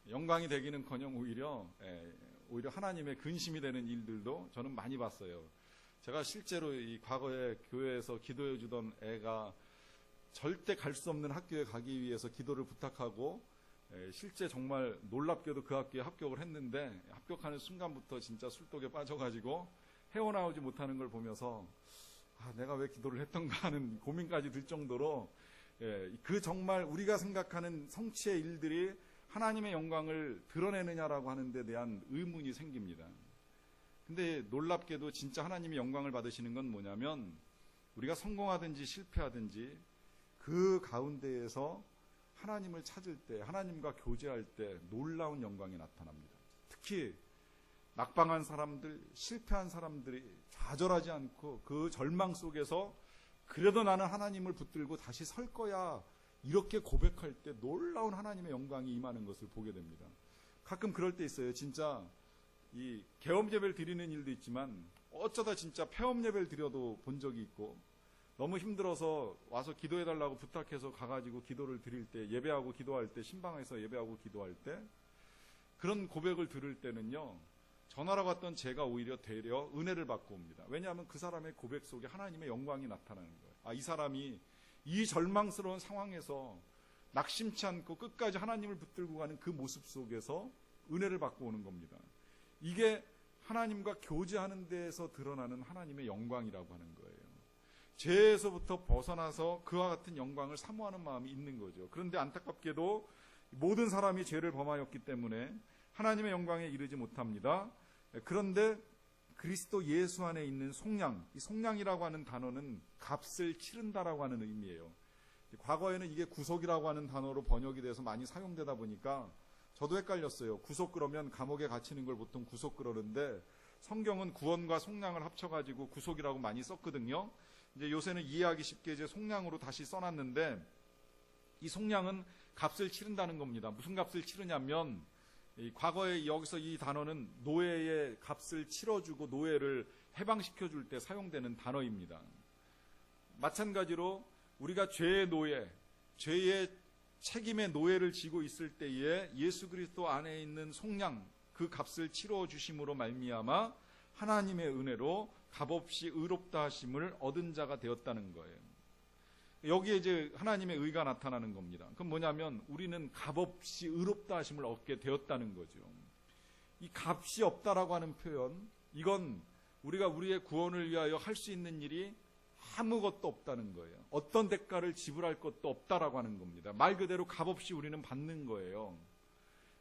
영광이 되기는커녕 오히려 하나님의 근심이 되는 일들도 저는 많이 봤어요. 제가 실제로 이 과거에 교회에서 기도해 주던 애가 절대 갈 수 없는 학교에 가기 위해서 기도를 부탁하고 실제 정말 놀랍게도 그 학교에 합격을 했는데 합격하는 순간부터 진짜 술독에 빠져가지고 헤어나오지 못하는 걸 보면서 내가 왜 기도를 했던가 하는 고민까지 들 정도로 그 정말 우리가 생각하는 성취의 일들이 하나님의 영광을 드러내느냐라고 하는 데 대한 의문이 생깁니다. 근데 놀랍게도 진짜 하나님의 영광을 받으시는 건 뭐냐면 우리가 성공하든지 실패하든지 그 가운데에서 하나님을 찾을 때, 하나님과 교제할 때 놀라운 영광이 나타납니다. 특히 낙방한 사람들, 실패한 사람들이 좌절하지 않고 그 절망 속에서 그래도 나는 하나님을 붙들고 다시 설 거야 이렇게 고백할 때 놀라운 하나님의 영광이 임하는 것을 보게 됩니다. 가끔 그럴 때 있어요. 진짜 이 개업 예배를 드리는 일도 있지만 어쩌다 진짜 폐업 예배를 드려도 본 적이 있고 너무 힘들어서 와서 기도해달라고 부탁해서 가가지고 기도를 드릴 때 예배하고 기도할 때 신방에서 예배하고 기도할 때 그런 고백을 들을 때는요 전화로 갔던 제가 오히려 되려 은혜를 받고 옵니다. 왜냐하면 그 사람의 고백 속에 하나님의 영광이 나타나는 거예요. 이 사람이 이 절망스러운 상황에서 낙심치 않고 끝까지 하나님을 붙들고 가는 그 모습 속에서 은혜를 받고 오는 겁니다. 이게 하나님과 교제하는 데에서 드러나는 하나님의 영광이라고 하는 거예요. 죄에서부터 벗어나서 그와 같은 영광을 사모하는 마음이 있는 거죠. 그런데 안타깝게도 모든 사람이 죄를 범하였기 때문에 하나님의 영광에 이르지 못합니다. 그런데 그리스도 예수 안에 있는 속량, 이 속량이라고 하는 단어는 값을 치른다라고 하는 의미예요. 과거에는 이게 구속이라고 하는 단어로 번역이 돼서 많이 사용되다 보니까 저도 헷갈렸어요. 구속 그러면 감옥에 갇히는 걸 보통 구속 그러는데 성경은 구원과 속량을 합쳐가지고 구속이라고 많이 썼거든요. 이제 요새는 이해하기 쉽게 이제 속량으로 다시 써놨는데 이 속량은 값을 치른다는 겁니다. 무슨 값을 치르냐면 과거에 여기서 이 단어는 노예의 값을 치러주고 노예를 해방시켜줄 때 사용되는 단어입니다. 마찬가지로 우리가 죄의 노예, 죄의 책임의 노예를 지고 있을 때에 예수 그리스도 안에 있는 속량, 그 값을 치러주심으로 말미암아 하나님의 은혜로 값없이 의롭다 하심을 얻은 자가 되었다는 거예요. 여기에 이제 하나님의 의가 나타나는 겁니다. 그럼 뭐냐면 우리는 값없이 의롭다 하심을 얻게 되었다는 거죠. 이 값이 없다라고 하는 표현, 이건 우리가 우리의 구원을 위하여 할 수 있는 일이 아무것도 없다는 거예요. 어떤 대가를 지불할 것도 없다라고 하는 겁니다. 말 그대로 값없이 우리는 받는 거예요.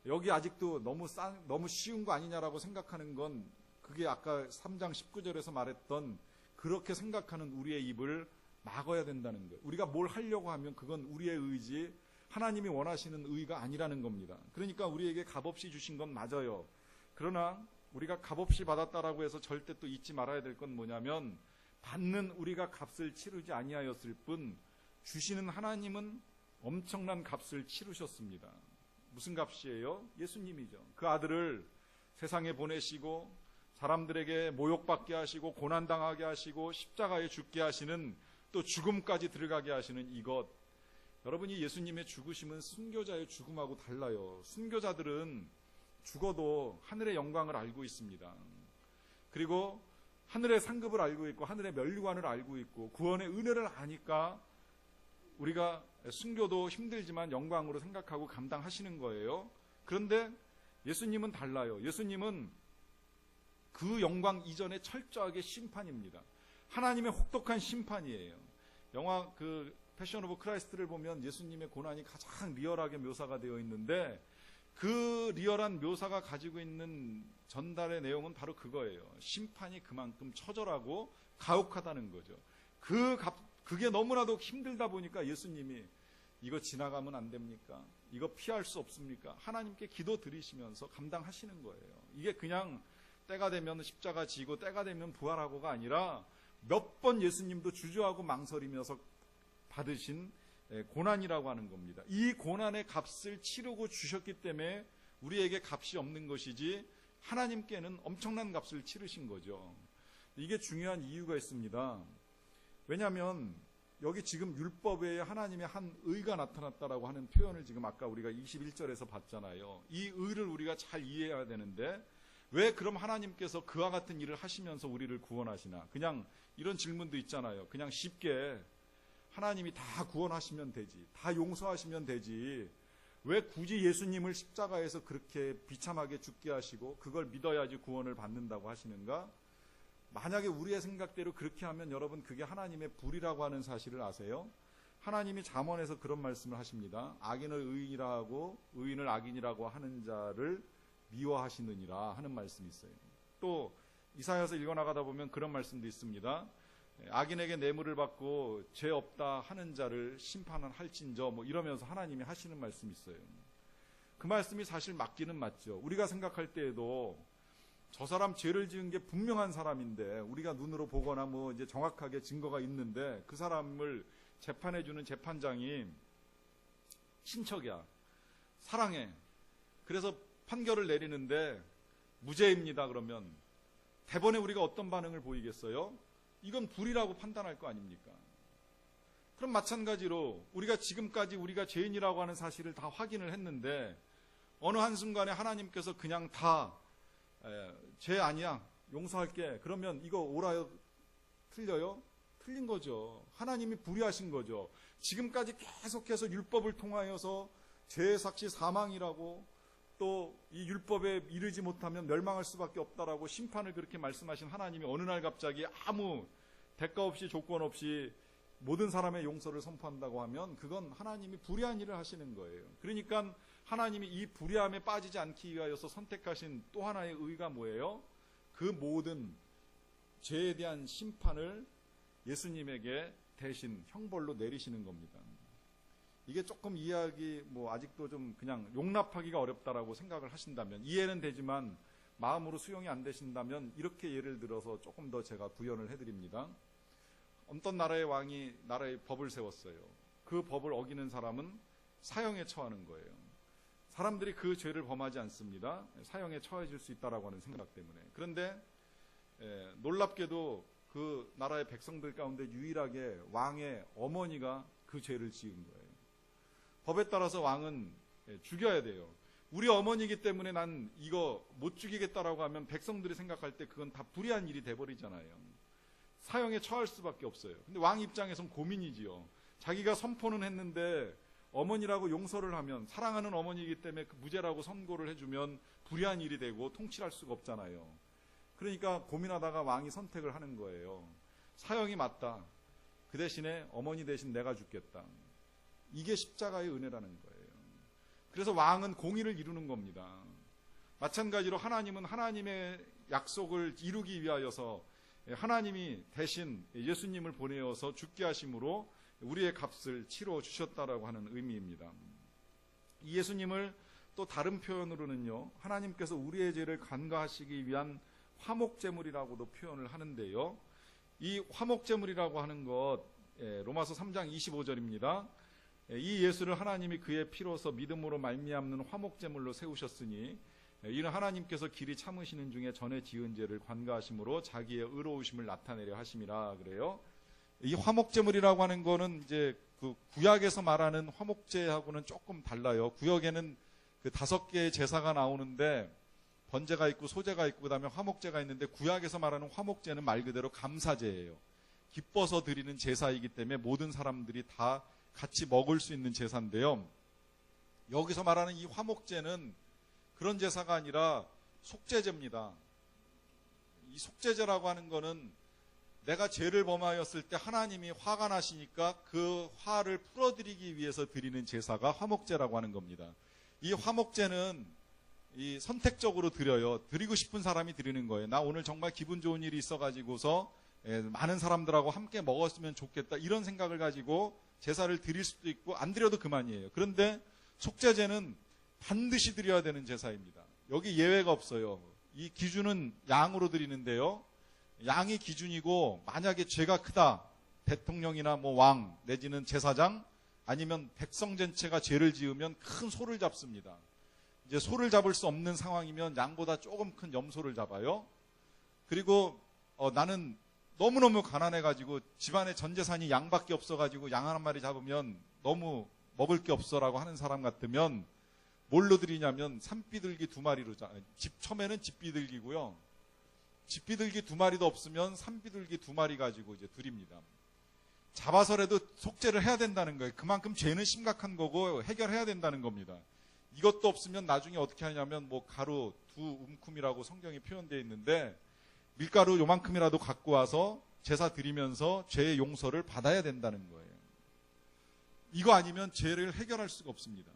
여기 아직도 너무 쉬운 거 아니냐라고 생각하는 건 그게 아까 3장 19절에서 말했던 그렇게 생각하는 우리의 입을 막아야 된다는 거예요. 우리가 뭘 하려고 하면 그건 우리의 의지, 하나님이 원하시는 의가 아니라는 겁니다. 그러니까 우리에게 값없이 주신 건 맞아요. 그러나 우리가 값없이 받았다라고 해서 절대 또 잊지 말아야 될 건 뭐냐면 받는 우리가 값을 치르지 아니하였을 뿐 주시는 하나님은 엄청난 값을 치르셨습니다. 무슨 값이에요? 예수님이죠. 그 아들을 세상에 보내시고 사람들에게 모욕받게 하시고 고난당하게 하시고 십자가에 죽게 하시는 또 죽음까지 들어가게 하시는 이것. 여러분이 예수님의 죽으심은 순교자의 죽음하고 달라요. 순교자들은 죽어도 하늘의 영광을 알고 있습니다. 그리고 하늘의 상급을 알고 있고 하늘의 면류관을 알고 있고 구원의 은혜를 아니까 우리가 순교도 힘들지만 영광으로 생각하고 감당하시는 거예요. 그런데 예수님은 달라요. 예수님은 그 영광 이전에 철저하게 심판입니다. 하나님의 혹독한 심판이에요. 영화 패션 오브 크라이스트를 보면 예수님의 고난이 가장 리얼하게 묘사가 되어 있는데 그 리얼한 묘사가 가지고 있는 전달의 내용은 바로 그거예요. 심판이 그만큼 처절하고 가혹하다는 거죠. 그게 너무나도 힘들다 보니까 예수님이 이거 지나가면 안 됩니까? 이거 피할 수 없습니까? 하나님께 기도 드리시면서 감당하시는 거예요. 이게 그냥 때가 되면 십자가 지고 때가 되면 부활하고가 아니라 몇 번 예수님도 주저하고 망설이면서 받으신 고난이라고 하는 겁니다. 이 고난의 값을 치르고 주셨기 때문에 우리에게 값이 없는 것이지 하나님께는 엄청난 값을 치르신 거죠. 이게 중요한 이유가 있습니다. 왜냐하면 여기 지금 율법 외에 하나님의 한 의가 나타났다라고 하는 표현을 지금 아까 우리가 21절에서 봤잖아요. 이 의를 우리가 잘 이해해야 되는데 왜 그럼 하나님께서 그와 같은 일을 하시면서 우리를 구원하시나? 그냥 이런 질문도 있잖아요. 그냥 쉽게 하나님이 다 구원하시면 되지, 다 용서하시면 되지, 왜 굳이 예수님을 십자가에서 그렇게 비참하게 죽게 하시고 그걸 믿어야지 구원을 받는다고 하시는가? 만약에 우리의 생각대로 그렇게 하면 여러분 그게 하나님의 불이라고 하는 사실을 아세요? 하나님이 잠언에서 그런 말씀을 하십니다. 악인을 의인이라 하고 의인을 악인이라고 하는 자를 미워하시느니라 하는 말씀이 있어요. 또 이사야서 읽어나가다 보면 그런 말씀도 있습니다. 악인에게 뇌물을 받고 죄 없다 하는 자를 심판은 할진저 이러면서 하나님이 하시는 말씀이 있어요. 그 말씀이 사실 맞기는 맞죠. 우리가 생각할 때에도 저 사람 죄를 지은 게 분명한 사람인데 우리가 눈으로 보거나 이제 정확하게 증거가 있는데 그 사람을 재판해주는 재판장이 친척이야, 사랑해, 그래서 판결을 내리는데 무죄입니다. 그러면 대번에 우리가 어떤 반응을 보이겠어요? 이건 불이라고 판단할 거 아닙니까? 그럼 마찬가지로 우리가 지금까지 우리가 죄인이라고 하는 사실을 다 확인을 했는데 어느 한순간에 하나님께서 그냥 다 죄 아니야, 용서할게, 그러면 이거 옳아요? 틀려요? 틀린 거죠. 하나님이 불의하신 거죠. 지금까지 계속해서 율법을 통하여서 죄의 삭시 사망이라고, 또 이 율법에 이르지 못하면 멸망할 수밖에 없다라고 심판을 그렇게 말씀하신 하나님이 어느 날 갑자기 아무 대가 없이 조건 없이 모든 사람의 용서를 선포한다고 하면 그건 하나님이 불의한 일을 하시는 거예요. 그러니까 하나님이 이 불의함에 빠지지 않기 위하여서 선택하신 또 하나의 의가 뭐예요? 그 모든 죄에 대한 심판을 예수님에게 대신 형벌로 내리시는 겁니다. 이게 조금 이해하기 아직도 좀 그냥 용납하기가 어렵다라고 생각을 하신다면, 이해는 되지만 마음으로 수용이 안 되신다면 이렇게 예를 들어서 조금 더 제가 구현을 해드립니다. 어떤 나라의 왕이 나라의 법을 세웠어요. 그 법을 어기는 사람은 사형에 처하는 거예요. 사람들이 그 죄를 범하지 않습니다. 사형에 처해질 수 있다라고 하는 생각 때문에. 그런데 놀랍게도 그 나라의 백성들 가운데 유일하게 왕의 어머니가 그 죄를 지은 거예요. 법에 따라서 왕은 죽여야 돼요. 우리 어머니이기 때문에 난 이거 못 죽이겠다라고 하면 백성들이 생각할 때 그건 다 불의한 일이 돼버리잖아요. 사형에 처할 수밖에 없어요. 근데 왕 입장에선 고민이지요. 자기가 선포는 했는데 어머니라고 용서를 하면, 사랑하는 어머니이기 때문에 그 무죄라고 선고를 해주면 불의한 일이 되고 통치할 수가 없잖아요. 그러니까 고민하다가 왕이 선택을 하는 거예요. 사형이 맞다. 그 대신에 어머니 대신 내가 죽겠다. 이게 십자가의 은혜라는 거예요. 그래서 왕은 공의를 이루는 겁니다. 마찬가지로 하나님은 하나님의 약속을 이루기 위하여서 하나님이 대신 예수님을 보내어서 죽게 하심으로 우리의 값을 치러 주셨다라고 하는 의미입니다. 이 예수님을 또 다른 표현으로는요, 하나님께서 우리의 죄를 간과하시기 위한 화목제물이라고도 표현을 하는데요. 이 화목제물이라고 하는 것, 로마서 3장 25절입니다. 이 예수를 하나님이 그의 피로서 믿음으로 말미암는 화목제물로 세우셨으니 이는 하나님께서 길이 참으시는 중에 전에 지은 죄를 관가하심으로 자기의 의로우심을 나타내려 하심이라 그래요. 이 화목제물이라고 하는 거는 이제 그 구약에서 말하는 화목제하고는 조금 달라요. 구약에는 그 5개의 제사가 나오는데 번제가 있고 소제가 있고 그다음에 화목제가 있는데, 구약에서 말하는 화목제는 말 그대로 감사제예요. 기뻐서 드리는 제사이기 때문에 모든 사람들이 다 같이 먹을 수 있는 제사인데요. 여기서 말하는 이 화목제는 그런 제사가 아니라 속죄제입니다. 이 속죄제라고 하는 거는 내가 죄를 범하였을 때 하나님이 화가 나시니까 그 화를 풀어드리기 위해서 드리는 제사가 화목제라고 하는 겁니다. 이 화목제는 이 선택적으로 드려요. 드리고 싶은 사람이 드리는 거예요. 나 오늘 정말 기분 좋은 일이 있어가지고서 많은 사람들하고 함께 먹었으면 좋겠다, 이런 생각을 가지고 제사를 드릴 수도 있고 안 드려도 그만이에요. 그런데 속죄제는 반드시 드려야 되는 제사입니다. 여기 예외가 없어요. 이 기준은 양으로 드리는데요, 양이 기준이고 만약에 죄가 크다, 대통령이나 뭐 왕 내지는 제사장 아니면 백성 전체가 죄를 지으면 큰 소를 잡습니다. 이제 소를 잡을 수 없는 상황이면 양보다 조금 큰 염소를 잡아요. 그리고 나는 너무너무 가난해가지고 집안에 전 재산이 양밖에 없어가지고 양 한 마리 잡으면 너무 먹을 게 없어라고 하는 사람 같으면 뭘로 드리냐면 산비둘기 2마리로, 처음에는 집비둘기고요. 집비둘기 2마리도 없으면 산비둘기 2마리 가지고 이제 드립니다. 잡아서라도 속죄를 해야 된다는 거예요. 그만큼 죄는 심각한 거고 해결해야 된다는 겁니다. 이것도 없으면 나중에 어떻게 하냐면 뭐 가루 2움큼이라고 성경에 표현되어 있는데 밀가루 요만큼이라도 갖고 와서 제사 드리면서 죄의 용서를 받아야 된다는 거예요. 이거 아니면 죄를 해결할 수가 없습니다.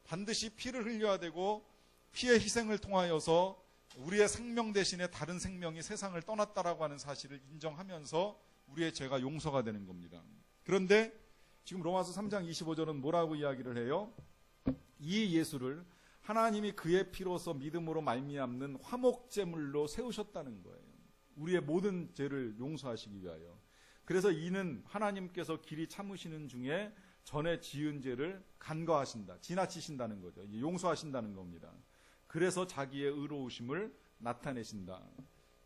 반드시 피를 흘려야 되고 피의 희생을 통하여서 우리의 생명 대신에 다른 생명이 세상을 떠났다라고 하는 사실을 인정하면서 우리의 죄가 용서가 되는 겁니다. 그런데 지금 로마서 3장 25절은 뭐라고 이야기를 해요? 이 예수를 하나님이 그의 피로서 믿음으로 말미암는 화목제물로 세우셨다는 거예요. 우리의 모든 죄를 용서하시기 위하여. 그래서 이는 하나님께서 길이 참으시는 중에 전에 지은 죄를 간과하신다, 지나치신다는 거죠. 용서하신다는 겁니다. 그래서 자기의 의로우심을 나타내신다.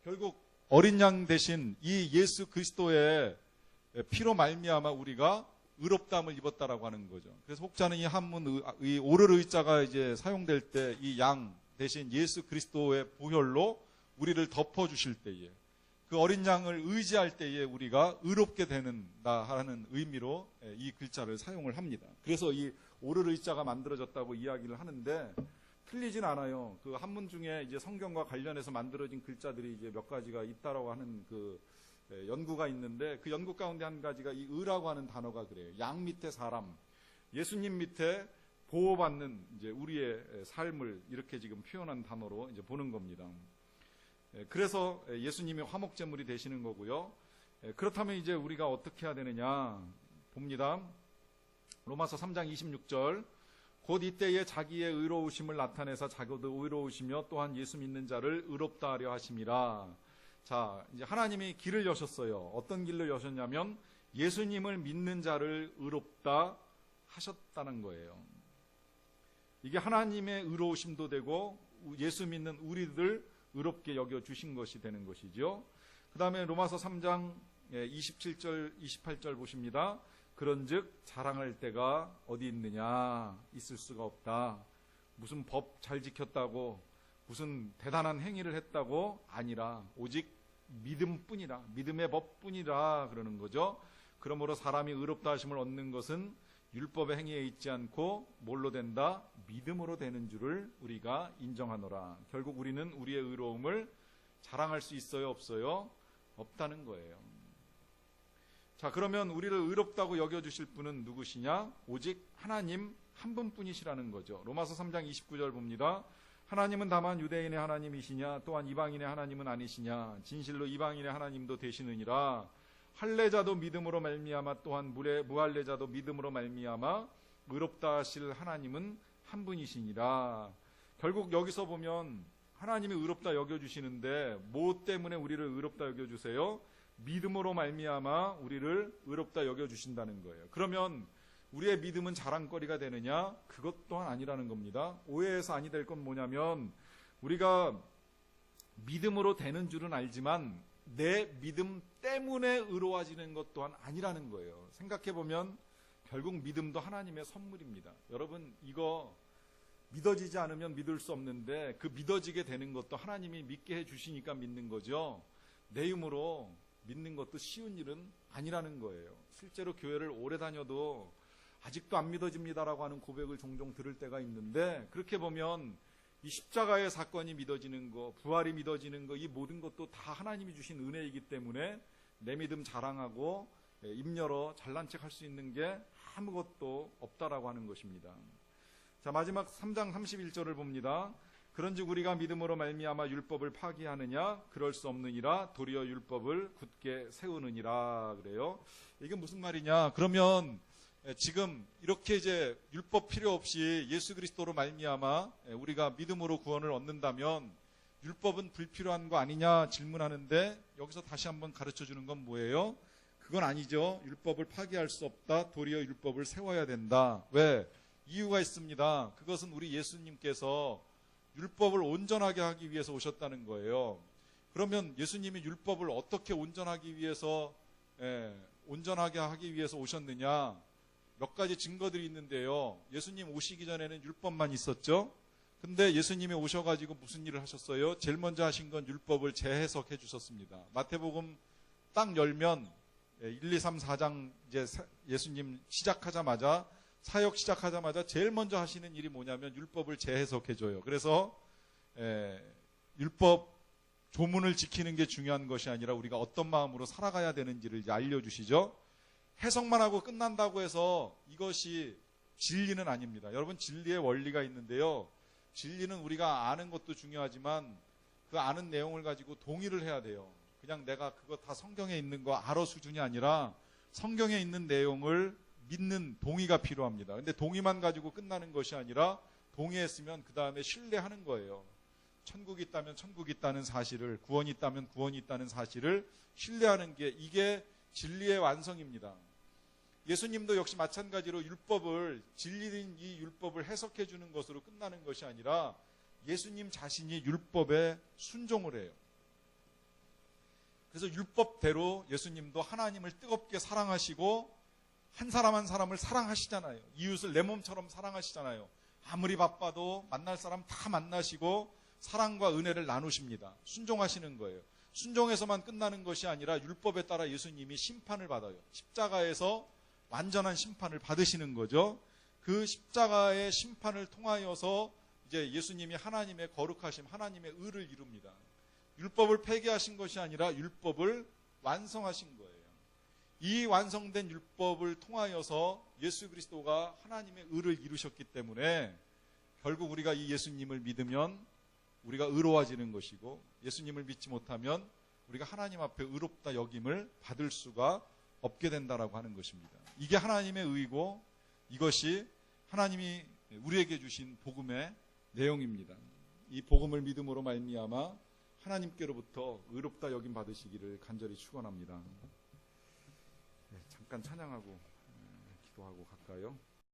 결국 어린 양 대신 이 예수 그리스도의 피로 말미암아 우리가 의롭다함을 입었다라고 하는 거죠. 그래서 혹자는 이 한문 이 오를 의자가 이제 사용될 때 이 양 대신 예수 그리스도의 보혈로 우리를 덮어 주실 때에, 그 어린 양을 의지할 때에 우리가 의롭게 되는다 하는 의미로 이 글자를 사용을 합니다. 그래서 이 오를 의자가 만들어졌다고 이야기를 하는데 틀리진 않아요. 그 한문 중에 이제 성경과 관련해서 만들어진 글자들이 이제 몇 가지가 있다라고 하는 그 연구가 있는데, 그 연구 가운데 한 가지가 이 의라고 하는 단어가 그래요. 양 밑에 사람, 예수님 밑에 보호받는 이제 우리의 삶을 이렇게 지금 표현한 단어로 이제 보는 겁니다. 그래서 예수님이 화목제물이 되시는 거고요. 그렇다면 이제 우리가 어떻게 해야 되느냐 봅니다. 로마서 3장 26절, 곧 이때에 자기의 의로우심을 나타내사 자기도 의로우시며 또한 예수 믿는 자를 의롭다 하려 하심이라. 자, 이제 하나님이 길을 여셨어요. 어떤 길을 여셨냐면 예수님을 믿는 자를 의롭다 하셨다는 거예요. 이게 하나님의 의로우심도 되고 예수 믿는 우리들 의롭게 여겨주신 것이 되는 것이죠. 그 다음에 로마서 3장 27절 28절 보십니다. 그런즉 자랑할 때가 어디 있느냐, 있을 수가 없다. 무슨 법 잘 지켰다고, 무슨 대단한 행위를 했다고 아니라 오직 믿음뿐이라, 믿음의 법뿐이라 그러는 거죠. 그러므로 사람이 의롭다 하심을 얻는 것은 율법의 행위에 있지 않고 뭘로 된다? 믿음으로 되는 줄을 우리가 인정하노라. 결국 우리는 우리의 의로움을 자랑할 수 있어요, 없어요? 없다는 거예요. 자, 그러면 우리를 의롭다고 여겨주실 분은 누구시냐? 오직 하나님 한 분뿐이시라는 거죠. 로마서 3장 29절 봅니다. 하나님은 다만 유대인의 하나님이시냐, 또한 이방인의 하나님은 아니시냐, 진실로 이방인의 하나님도 되시느니라. 할례자도 믿음으로 말미암아 또한 무할례자도 믿음으로 말미암아 의롭다 하실 하나님은 한 분이시니라. 결국 여기서 보면 하나님이 의롭다 여겨주시는데 뭐 때문에 우리를 의롭다 여겨주세요? 믿음으로 말미암아 우리를 의롭다 여겨주신다는 거예요. 그러면 우리의 믿음은 자랑거리가 되느냐? 그것 또한 아니라는 겁니다. 오해해서 아니 될 건 뭐냐면 우리가 믿음으로 되는 줄은 알지만 내 믿음 때문에 의로워지는 것 또한 아니라는 거예요. 생각해보면 결국 믿음도 하나님의 선물입니다. 여러분, 이거 믿어지지 않으면 믿을 수 없는데 그 믿어지게 되는 것도 하나님이 믿게 해주시니까 믿는 거죠. 내 힘으로 믿는 것도 쉬운 일은 아니라는 거예요. 실제로 교회를 오래 다녀도 아직도 안 믿어집니다라고 하는 고백을 종종 들을 때가 있는데, 그렇게 보면 이 십자가의 사건이 믿어지는 거, 부활이 믿어지는 거, 이 모든 것도 다 하나님이 주신 은혜이기 때문에 내 믿음 자랑하고 입 열어 잘난 척 할 수 있는 게 아무것도 없다라고 하는 것입니다. 자, 마지막 3장 31절을 봅니다. 그런즉 우리가 믿음으로 말미암아 율법을 파기하느냐? 그럴 수 없느니라. 도리어 율법을 굳게 세우느니라. 그래요. 이게 무슨 말이냐? 그러면 지금 이렇게 이제 율법 필요 없이 예수 그리스도로 말미암아 우리가 믿음으로 구원을 얻는다면 율법은 불필요한 거 아니냐 질문하는데, 여기서 다시 한번 가르쳐 주는 건 뭐예요? 그건 아니죠. 율법을 파기할 수 없다. 도리어 율법을 세워야 된다. 왜? 이유가 있습니다. 그것은 우리 예수님께서 율법을 온전하게 하기 위해서 오셨다는 거예요. 그러면 예수님이 율법을 어떻게 온전하게 하기 위해서 오셨느냐? 몇 가지 증거들이 있는데요. 예수님 오시기 전에는 율법만 있었죠. 근데 예수님이 오셔가지고 무슨 일을 하셨어요? 제일 먼저 하신 건 율법을 재해석해 주셨습니다. 마태복음 딱 열면 1, 2, 3, 4장 이제 예수님 시작하자마자, 사역 시작하자마자 제일 먼저 하시는 일이 뭐냐면 율법을 재해석해 줘요. 그래서 율법 조문을 지키는 게 중요한 것이 아니라 우리가 어떤 마음으로 살아가야 되는지를 이제 알려주시죠. 해석만 하고 끝난다고 해서 이것이 진리는 아닙니다. 여러분, 진리의 원리가 있는데요. 진리는 우리가 아는 것도 중요하지만 그 아는 내용을 가지고 동의를 해야 돼요. 그냥 내가 그거 다 성경에 있는 거 알아 수준이 아니라 성경에 있는 내용을 믿는 동의가 필요합니다. 근데 동의만 가지고 끝나는 것이 아니라 동의했으면 그 다음에 신뢰하는 거예요. 천국이 있다면 천국이 있다는 사실을, 구원이 있다면 구원이 있다는 사실을 신뢰하는 게, 이게 진리의 완성입니다. 예수님도 역시 마찬가지로 율법을, 진리인 이 율법을 해석해 주는 것으로 끝나는 것이 아니라 예수님 자신이 율법에 순종을 해요. 그래서 율법대로 예수님도 하나님을 뜨겁게 사랑하시고 한 사람 한 사람을 사랑하시잖아요. 이웃을 내 몸처럼 사랑하시잖아요. 아무리 바빠도 만날 사람 다 만나시고 사랑과 은혜를 나누십니다. 순종하시는 거예요. 순종해서만 끝나는 것이 아니라 율법에 따라 예수님이 심판을 받아요. 십자가에서 완전한 심판을 받으시는 거죠. 그 십자가의 심판을 통하여서 이제 예수님이 하나님의 거룩하심, 하나님의 의를 이룹니다. 율법을 폐기하신 것이 아니라 율법을 완성하신 거예요. 이 완성된 율법을 통하여서 예수 그리스도가 하나님의 의를 이루셨기 때문에 결국 우리가 이 예수님을 믿으면 우리가 의로워지는 것이고, 예수님을 믿지 못하면 우리가 하나님 앞에 의롭다 여김을 받을 수가 없게 된다라고 하는 것입니다. 이게 하나님의 의고, 이것이 하나님이 우리에게 주신 복음의 내용입니다. 이 복음을 믿음으로 말미암아 하나님께로부터 의롭다 여김 받으시기를 간절히 축원합니다. 잠깐 찬양하고 기도하고 갈까요?